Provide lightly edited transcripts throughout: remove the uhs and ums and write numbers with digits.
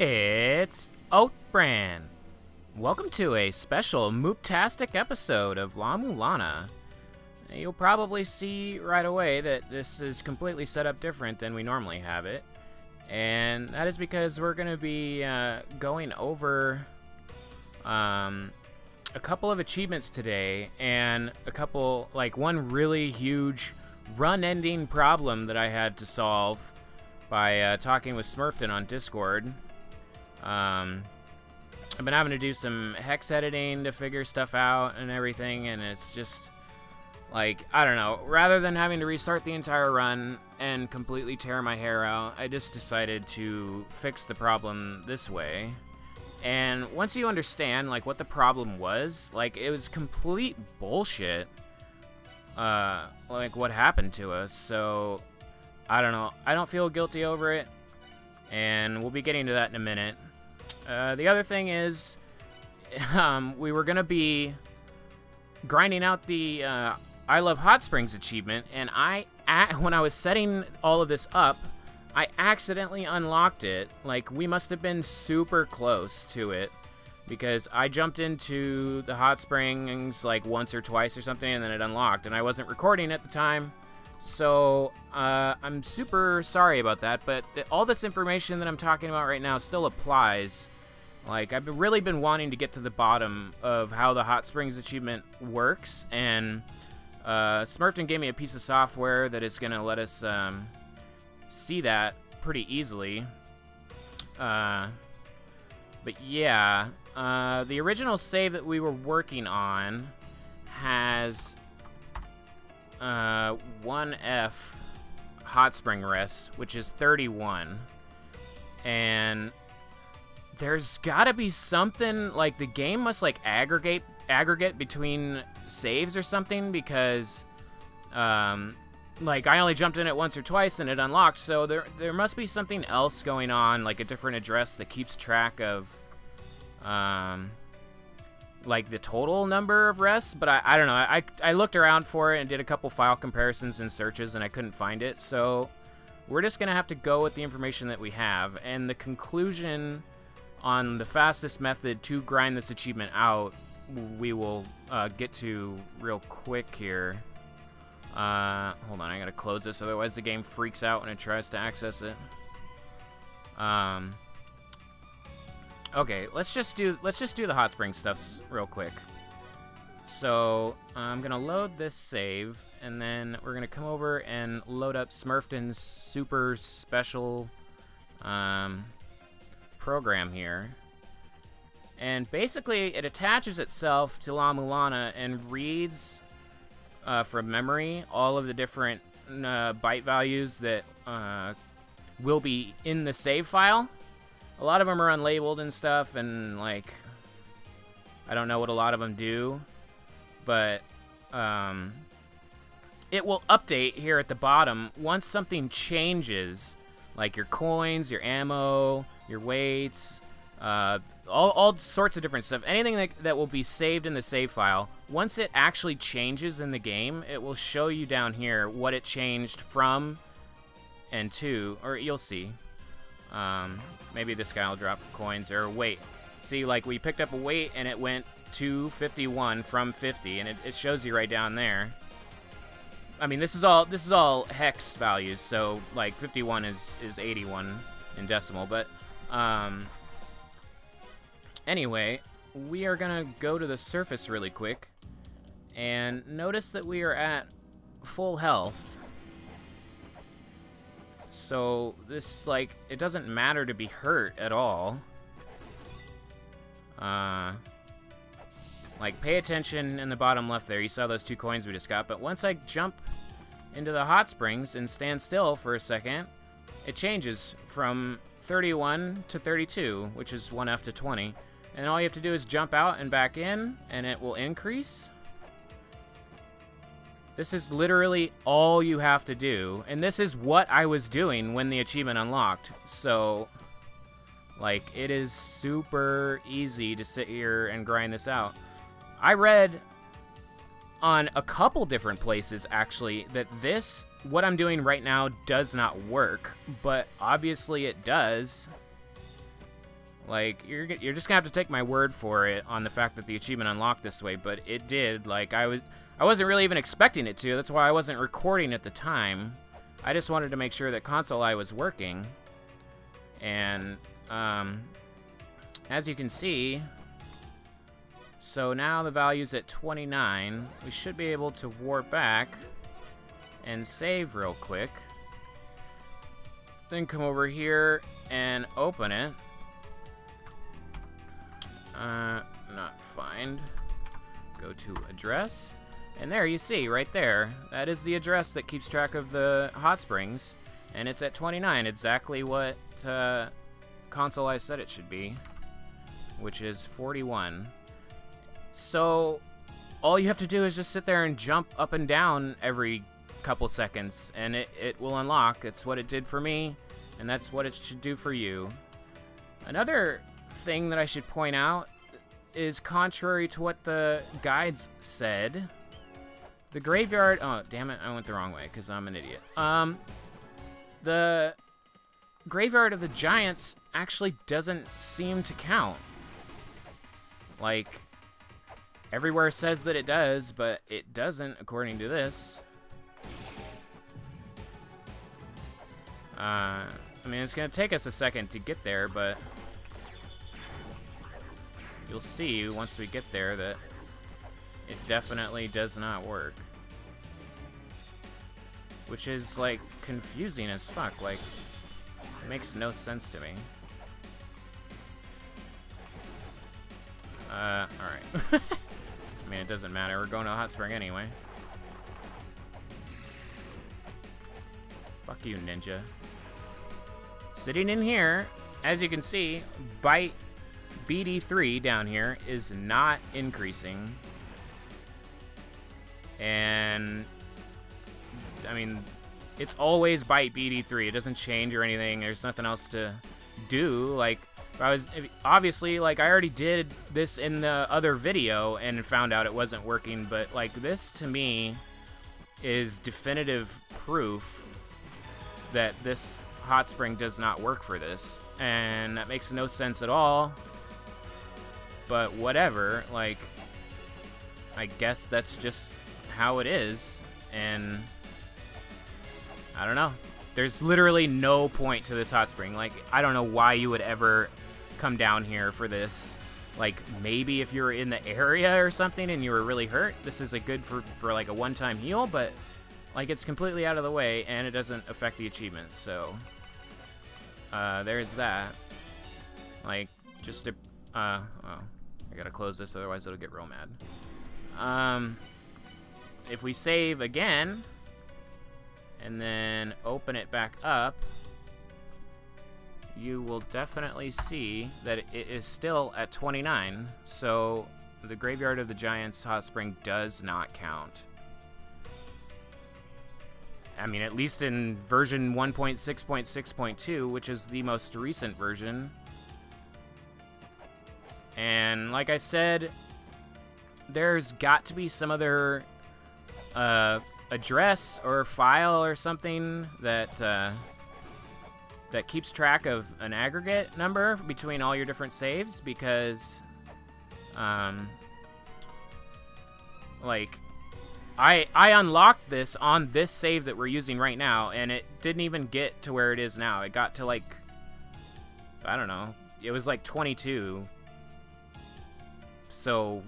It's OatBran. Welcome to a special mooptastic episode of La-Mulana. You'll probably see right away that this is completely set up different than we normally have it. And that is because we're going to be going over a couple of achievements today and one really huge run-ending problem that I had to solve by talking with Smurfton on Discord. I've been having to do some hex editing to figure stuff out and everything, and it's just, like, I don't know. Rather than having to restart the entire run and completely tear my hair out, I just decided to fix the problem this way. And once you understand, like, what the problem was, like, it was complete bullshit, like, what happened to us. So, I don't know. I don't feel guilty over it, and we'll be getting to that in a minute. The other thing is, we were going to be grinding out the I Love Hot Springs achievement, and when I was setting all of this up, I accidentally unlocked it. Like, we must have been super close to it, because I jumped into the hot springs like once or twice or something, and then it unlocked, and I wasn't recording at the time. So, I'm super sorry about that, but all this information that I'm talking about right now still applies. Like, I've really been wanting to get to the bottom of how the Hot Springs achievement works, and Smurfton gave me a piece of software that is going to let us see that pretty easily. But yeah, the original save that we were working on has 1F hot spring rest, which is 31, and there's gotta be something, like, the game must, like, aggregate between saves or something, because like, I only jumped in it once or twice and it unlocked, so there must be something else going on, like a different address that keeps track of like the total number of rests. But I don't know. I looked around for it and did a couple file comparisons and searches, and I couldn't find it. So we're just gonna have to go with the information that we have. And the conclusion on the fastest method to grind this achievement out, we will get to real quick here. Hold on, I gotta close this, otherwise the game freaks out when it tries to access it. Okay, let's just do the hot spring stuffs real quick. So I'm gonna load this save, and then we're gonna come over and load up Smurfton's super special program here. And basically, it attaches itself to La-Mulana and reads from memory all of the different byte values that will be in the save file. A lot of them are unlabeled and stuff, and, like, I don't know what a lot of them do, but it will update here at the bottom once something changes, like your coins, your ammo, your weights, all sorts of different stuff. Anything that will be saved in the save file, once it actually changes in the game, it will show you down here what it changed from and to, or you'll see. Maybe this guy will drop coins, or weight. See, like, we picked up a weight and it went to 51 from 50, and it shows you right down there. I mean, this is all hex values, so, like, 51 is 81 in decimal, but anyway, we are gonna go to the surface really quick and notice that we are at full health. So this, like, it doesn't matter to be hurt at all. Like, pay attention in the bottom left there. You saw those 2 coins we just got. But once I jump into the hot springs and stand still for a second, it changes from 31 to 32, which is 1F to 20. And all you have to do is jump out and back in, and it will increase. This is literally all you have to do, and this is what I was doing when the achievement unlocked. So, like, it is super easy to sit here and grind this out. I read on a couple different places, actually, that what I'm doing right now does not work, but obviously it does. Like, you're just gonna have to take my word for it on the fact that the achievement unlocked this way, but it did. Like, I wasn't really even expecting it to. That's why I wasn't recording at the time. I just wanted to make sure that console I was working. And, as you can see, so now the value's at 29. We should be able to warp back and save real quick. Then come over here and open it. Not find. Go to address. And there you see, right there, that is the address that keeps track of the hot springs. And it's at 29, exactly what console I said it should be, which is 41. So all you have to do is just sit there and jump up and down every couple seconds, and it will unlock. It's what it did for me, and that's what it should do for you. Another thing that I should point out is contrary to what the guides said, the graveyard... Oh, damn it, I went the wrong way because I'm an idiot. The graveyard of the giants actually doesn't seem to count. Like, everywhere says that it does, but it doesn't, according to this. I mean, it's going to take us a second to get there, but you'll see once we get there that it definitely does not work. Which is, like, confusing as fuck. Like, it makes no sense to me. Alright. I mean, it doesn't matter. We're going to a hot spring anyway. Fuck you, ninja. Sitting in here, as you can see, bite BD3 down here is not increasing. And, I mean, it's always bite BD3. It doesn't change or anything. There's nothing else to do. Like, obviously, like, I already did this in the other video and found out it wasn't working, but, like, this to me is definitive proof that this hot spring does not work for this, and that makes no sense at all. But whatever, like, I guess that's just how it is, and I don't know. There's literally no point to this hot spring. Like, I don't know why you would ever come down here for this. Like, maybe if you were in the area or something and you were really hurt, this is a good for like a one-time heal, but like, it's completely out of the way and it doesn't affect the achievements. So there's that. Like, just to oh, I gotta close this, otherwise it'll get real mad. If we save again and then open it back up, you will definitely see that it is still at 29. So the Graveyard of the Giants hot spring does not count. I mean, at least in version 1.6.6.2, which is the most recent version. And like I said, there's got to be some other address or file or something that that keeps track of an aggregate number between all your different saves, because like, I unlocked this on this save that we're using right now, and it didn't even get to where it is now. It got to, like, I don't know, it was like 22. So,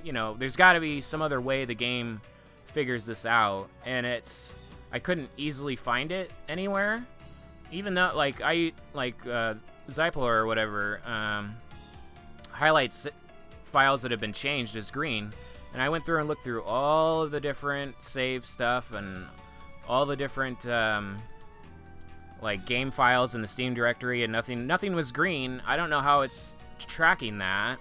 you know, there's got to be some other way the game figures this out, and I couldn't easily find it anywhere. Even though, like, Zypler or whatever highlights files that have been changed as green, and I went through and looked through all of the different save stuff and all the different like game files in the Steam directory, and nothing was green. I don't know how it's tracking that,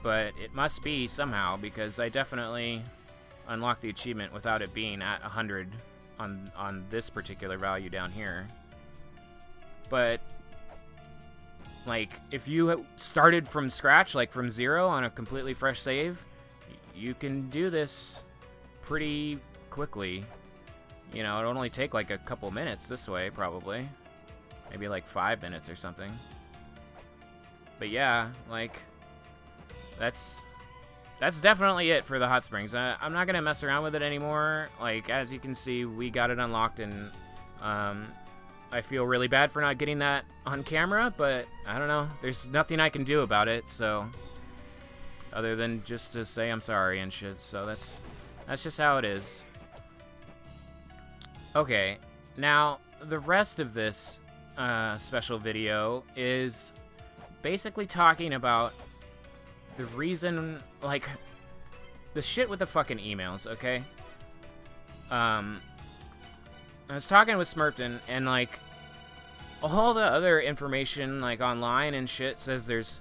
but it must be somehow, because I definitely unlocked the achievement without it being at 100 on this particular value down here. But, like, if you started from scratch, like from 0 on a completely fresh save, you can do this pretty quickly. You know, it'll only take like a couple minutes this way, probably. Maybe like 5 minutes or something. But yeah, like, that's definitely it for the hot springs. I'm not gonna mess around with it anymore. Like, as you can see, we got it unlocked, and I feel really bad for not getting that on camera, but I don't know. There's nothing I can do about it, so other than just to say I'm sorry and shit. So that's just how it is. Okay, now the rest of this special video is basically talking about the reason, like, the shit with the fucking emails, okay? I was talking with Smurfton, and, like, all the other information, like, online and shit says there's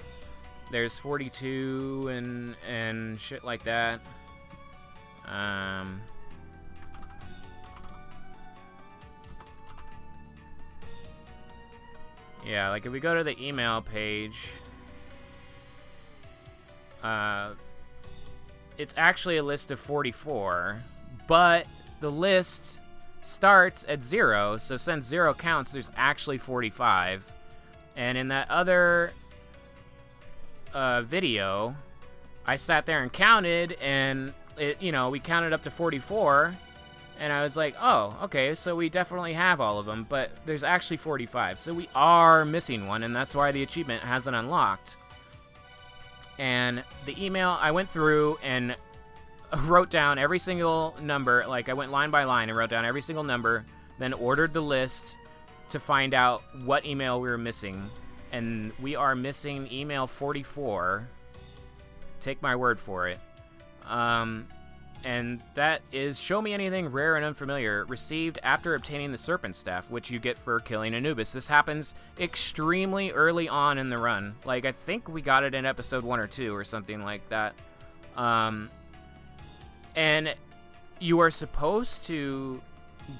42 and shit like that. Yeah, like, if we go to the email page, it's actually a list of 44, but the list starts at 0, so since 0 counts, there's actually 45. And in that other video, I sat there and counted, and it, you know, we counted up to 44, and I was like, oh, okay, so we definitely have all of them, but there's actually 45, so we are missing one, and that's why the achievement hasn't unlocked. And the email, I went through and wrote down every single number. Like, I went line by line and wrote down every single number, then ordered the list to find out what email we were missing. And we are missing email 44. Take my word for it. And that is, show me anything rare and unfamiliar received after obtaining the serpent staff, which you get for killing Anubis. This happens extremely early on in the run. Like, I think we got it in episode 1 or 2 or something like that. And you are supposed to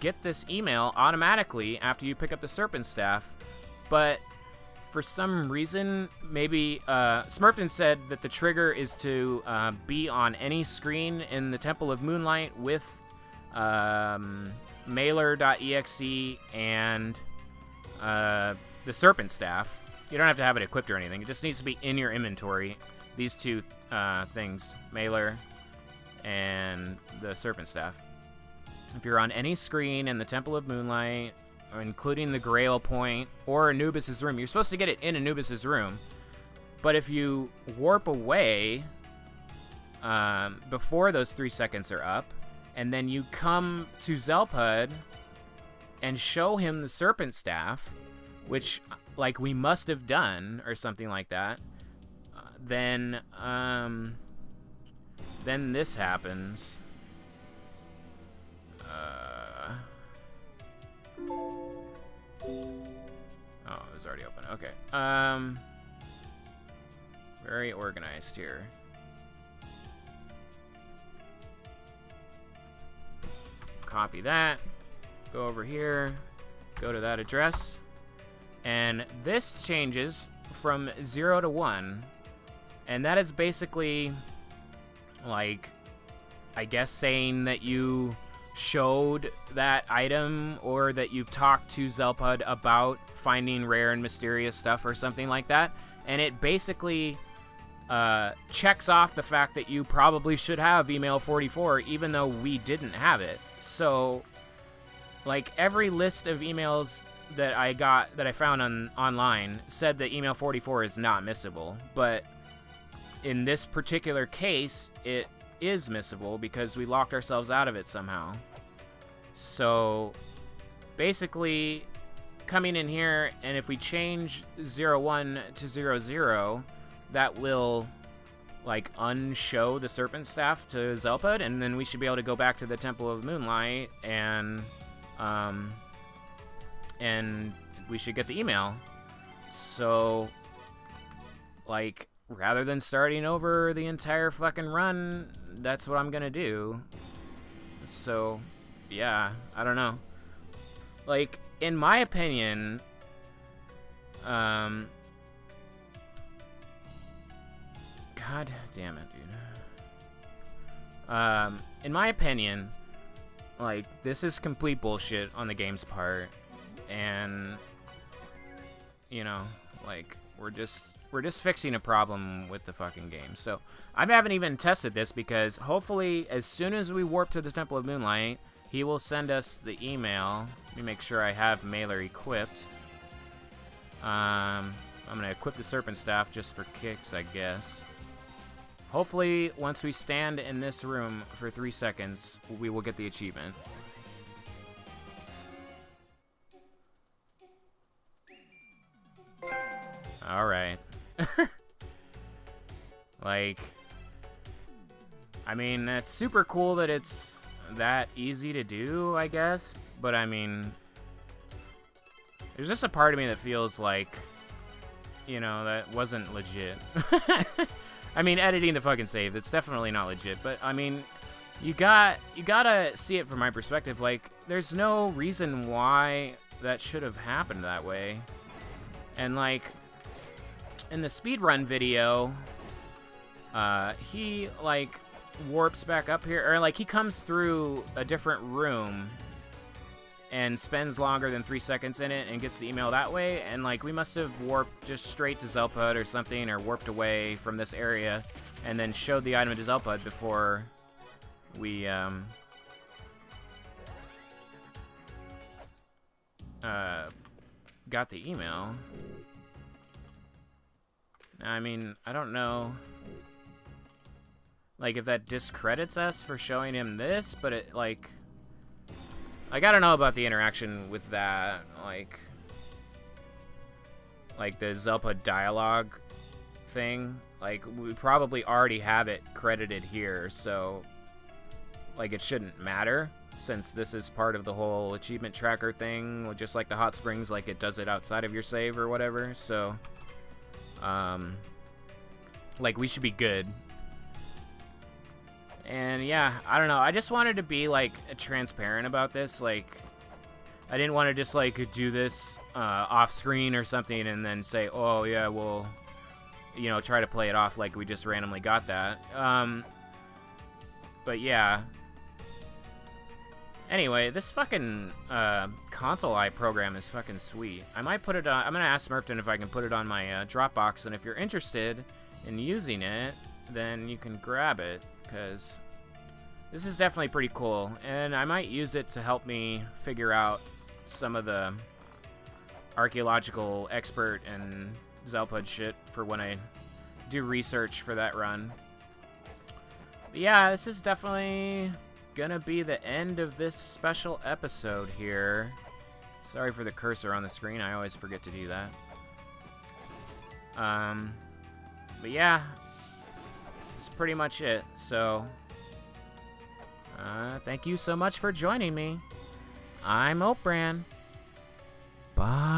get this email automatically after you pick up the serpent staff, but for some reason, maybe Smurfton said that the trigger is to be on any screen in the Temple of Moonlight with mailer.exe and the serpent staff. You don't have to have it equipped or anything. It just needs to be in your inventory. These two things, mailer and the serpent staff. If you're on any screen in the Temple of Moonlight, including the Grail Point or Anubis's room, you're supposed to get it in Anubis's room. But if you warp away before those 3 seconds are up, and then you come to Zelpud and show him the serpent staff, which, like, we must have done or something like that, then this happens. Oh, it was already open. Okay. Very organized here. Copy that. Go over here. Go to that address. And this changes from 0 to 1. And that is basically, like, I guess saying that you showed that item or that you've talked to Zelpud about finding rare and mysterious stuff or something like that. And it basically checks off the fact that you probably should have email 44 even though we didn't have it. So, like, every list of emails that I found online said that email 44 is not missable, but in this particular case it is missable because we locked ourselves out of it somehow. So basically, coming in here, and if we change 01 to 00, that will, like, unshow the serpent staff to Zelpud, and then we should be able to go back to the Temple of Moonlight and we should get the email. So, like, rather than starting over the entire fucking run, that's what I'm gonna do. So, yeah, I don't know. Like, in my opinion, God damn it, dude. In my opinion, like, this is complete bullshit on the game's part, and, you know, Like, we're just fixing a problem with the fucking game. So I haven't even tested this because hopefully as soon as we warp to the Temple of Moonlight, he will send us the email. Let me make sure I have Mailer equipped. I'm going to equip the Serpent Staff just for kicks, I guess. Hopefully, once we stand in this room for 3 seconds, we will get the achievement. Alright. Like, I mean, that's super cool that it's that easy to do, I guess. But, I mean, there's just a part of me that feels like, you know, that wasn't legit. I mean, editing the fucking save, that's definitely not legit. But, I mean, you gotta see it from my perspective. Like, there's no reason why that should have happened that way. And, like, in the speedrun video, he, like, warps back up here. Or, like, he comes through a different room and spends longer than 3 seconds in it and gets the email that way. And, like, we must have warped just straight to Zelpud or something, or warped away from this area and then showed the item to Zelpud before we, got the email. I mean, I don't know, like, if that discredits us for showing him this, but it, like, I don't know about the interaction with that, like the Zelpud dialogue thing. Like, we probably already have it credited here, so, like, it shouldn't matter, since this is part of the whole achievement tracker thing, just like the hot springs, like, it does it outside of your save or whatever, so, like, we should be good. And yeah, I don't know. I just wanted to be, like, transparent about this. Like, I didn't want to just, like, do this off screen or something and then say, oh yeah, we'll, you know, try to play it off like we just randomly got that. But yeah. Anyway, this fucking console eye program is fucking sweet. I might put it on. I'm gonna ask Smurfton if I can put it on my Dropbox, and if you're interested in using it, then you can grab it, because this is definitely pretty cool, and I might use it to help me figure out some of the archaeological expert and Zelpud shit for when I do research for that run. But yeah, this is definitely gonna be the end of this special episode here. Sorry for the cursor on the screen, I always forget to do that. But yeah, that's pretty much it. So, thank you so much for joining me. I'm OatBran. Bye.